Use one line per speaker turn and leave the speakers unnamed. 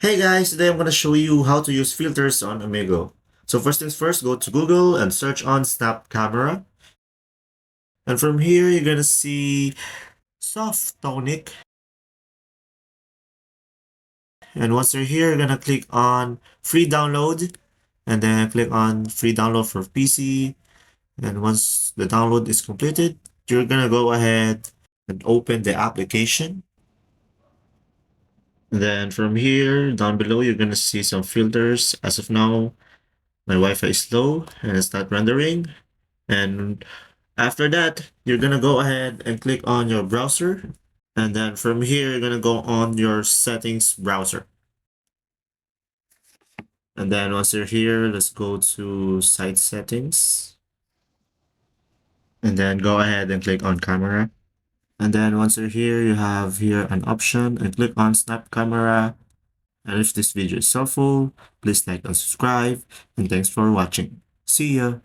Hey guys, today I'm going to show you how to use filters on Omegle. So first things first, go to Google and search on Snap Camera. And from here, you're going to see Soft Tonic. And once you're here, you're going to click on Free Download. And then click on Free Download for PC. And once the download is completed, you're going to go ahead and open the application. And then from here, down below, you're going to see some filters. As of now, my Wi-Fi is slow and it's not rendering. And after that, you're gonna go ahead and click on your browser. And then from here, you're gonna go on your settings browser. And then once you're here, let's go to site settings. And then go ahead and click on camera. And then once you're here, you have here an option and click on snap camera. And if this video is helpful, please like and subscribe. And thanks for watching. See ya.